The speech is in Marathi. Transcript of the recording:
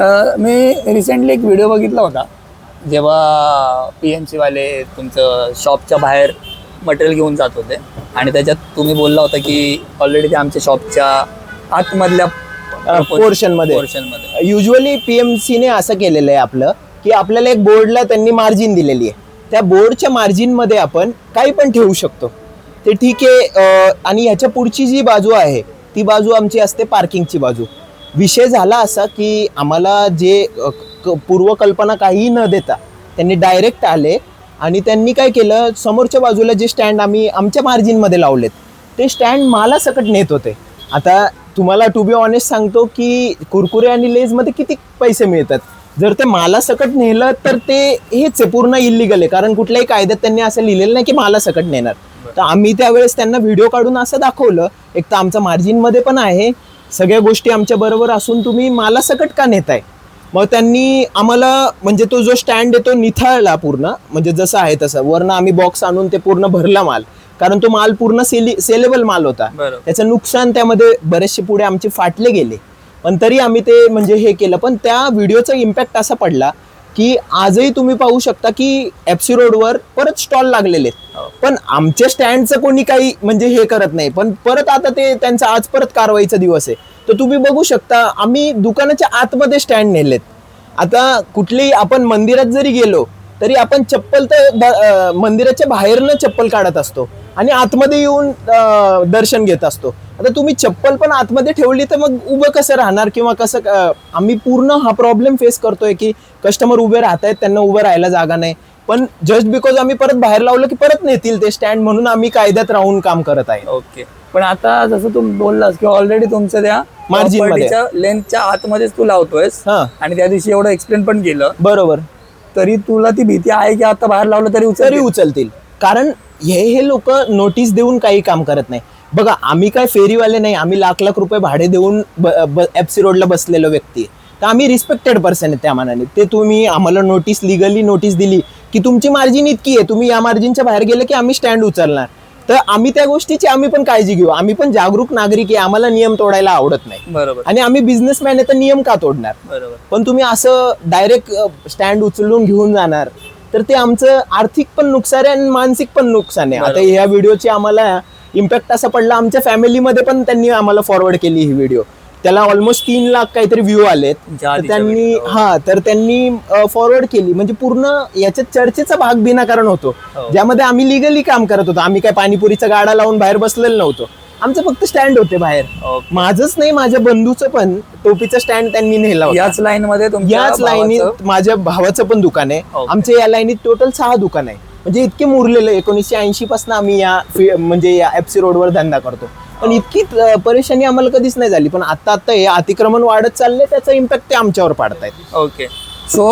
मी रिसेंटली एक व्हिडिओ बघितला होता, जेव्हा PMC वाले तुमचं शॉपच्या बाहेर मटेरियल घेऊन जात होते आणि त्याच्यात तुम्ही बोलला होता की ऑलरेडी ते आमच्या शॉपच्या आतमधल्या पोर्शन मध्ये युजली PMCने असं केलेलं आहे आपलं की आपल्याला एक बोर्डला त्यांनी मार्जिन दिलेली आहे, त्या बोर्डच्या मार्जिन मध्ये आपण काही पण ठेवू शकतो, ते ठीक आहे. आणि ह्याच्या पुढची जी बाजू आहे ती बाजू आमची असते पार्किंगची बाजू. विषय झाला असा की आम्हाला जे पूर्वकल्पना काही न देता त्यांनी डायरेक्ट आले आणि त्यांनी काय केलं, समोरच्या बाजूला जे स्टँड आम्ही आमच्या मार्जिनमध्ये लावलेत ते स्टँड मालासकट नेत होते. आता तुम्हाला टू बी ऑनेस्ट सांगतो की कुरकुरे आणि लेजमध्ये किती पैसे मिळतात, जर ते मालासकट नेलं तर ते हेच आहे, पूर्ण इलिगल आहे, कारण कुठल्याही कायद्यात त्यांनी असं लिहिलेलं नाही की मालासकट नेणार. तर आम्ही त्यावेळेस त्यांना व्हिडिओ काढून असं दाखवलं, एक तर आमचं मार्जिनमध्ये पण आहे, सगळ्या गोष्टी आमच्या बरोबर असून तुम्ही मालासकट का नेताय. मग त्यांनी आम्हाला म्हणजे तो जो स्टँड आहे तो निथळला पूर्ण, म्हणजे जसं आहे तसं, वरनं आम्ही बॉक्स आणून ते पूर्ण भरला माल, कारण तो माल पूर्ण सेलेबल माल होता. त्याचं नुकसान त्यामध्ये बरेचसे पुढे आमचे फाटले गेले, पण तरी आम्ही ते म्हणजे हे केलं. पण त्या व्हिडिओचा इम्पॅक्ट असा पडला की आजही तुम्ही पाहू शकता की FC रोडवर परत स्टॉल लागलेले आहेत, पण आमच्या स्टँडचं कोणी काही म्हणजे हे करत नाही. पण परत आता ते त्यांचा आज परत कारवाईचा दिवस आहे, तर तुम्ही बघू शकता आम्ही दुकानाच्या आतमध्ये स्टँड नेलेत. आता कुठलीही आपण मंदिरात जरी गेलो तरी आपण चप्पल तर मंदिराच्या बाहेरनं चप्पल काढत असतो आणि आतमध्ये येऊन दर्शन घेत असतो. आता तुम्ही चप्पल पण आतमध्ये ठेवली तर मग उभं कसं राहणार किंवा कसं. आम्ही पूर्ण हा प्रॉब्लेम फेस करतोय की कस्टमर उभे राहत आहेत, त्यांना उभं राहायला जागा नाही, पण जस्ट बिकॉज आम्ही परत बाहेर लावलं की परत नेतील ते स्टँड, म्हणून आम्ही कायद्यात राहून काम करत आहे. ओके, पण आता जसं तुम्ही बोललास की ऑलरेडी तुमचं त्या मार्जिनच्या लेंथच्या आतमध्येच तू लावतोयस आणि त्या दिवशी एवढं एक्सप्लेन पण केलं, बरोबर, तरी तुला ती भीती आहे की आता बाहेर लावलं तरी उचलतील. कारण हे लोक नोटीस देऊन काही काम करत नाही. बघा, आम्ही काय फेरीवाले नाही, आम्ही लाख लाख रुपये भाडे देऊन FC रोडला बसलेलो व्यक्ती, तर आम्ही रिस्पेक्टेड पर्सन आहे त्या मानाने. ते तुम्ही आम्हाला लिगली नोटीस दिली की तुमची मार्जिन इतकी आहे, तुम्ही या मार्जिनच्या बाहेर गेले की आम्ही स्टँड उचलणार, तर आम्ही त्या गोष्टीची आम्ही पण काळजी घेऊ. आम्ही पण जागरूक नागरिक आहे, आम्हाला नियम तोडायला आवडत नाही. बरोबर, आणि आम्ही बिझनेसमॅन आहे तर नियम का तोडणार. बरोबर, पण तुम्ही असं डायरेक्ट स्टँड उचलून घेऊन जाणार तर ते आमचं आर्थिक पण नुकसान आहे आणि मानसिक पण नुकसान आहे. आता ह्या व्हिडिओची आम्हाला इम्पॅक्ट असा पडला, आमच्या फॅमिलीमध्ये पण त्यांनी आम्हाला फॉरवर्ड केली ही व्हिडिओ, त्याला ऑलमोस्ट 3 लाख काहीतरी व्ह्यू आलेत. त्यांनी फॉरवर्ड केली, म्हणजे पूर्ण याच्यात चर्चेचा भाग विनाकारण होतो, ज्यामध्ये आम्ही लिगली काम करत होतो. आम्ही काय पाणीपुरीचा गाडा लावून बाहेर बसलेलो नव्हतो, आमचं फक्त स्टँड होते बाहेर. माझंच नाही, माझ्या बंधूचं पण टोपीचं स्टँड त्यांनी नेला होता. याच लाईनीत माझ्या भावाचं पण दुकान आहे. आमच्या या लाईनीत टोटल 6 दुकान आहे, म्हणजे इतके मुरलेले. 1980 पासून आम्ही या FC रोडवर धंदा करतो, पण इतकी परेशानी आम्हाला कधीच नाही झाली. पण आता हे अतिक्रमण वाढत चाललंय, त्याचा इम्पॅक्ट ते आमच्यावर पाडतायत. ओके,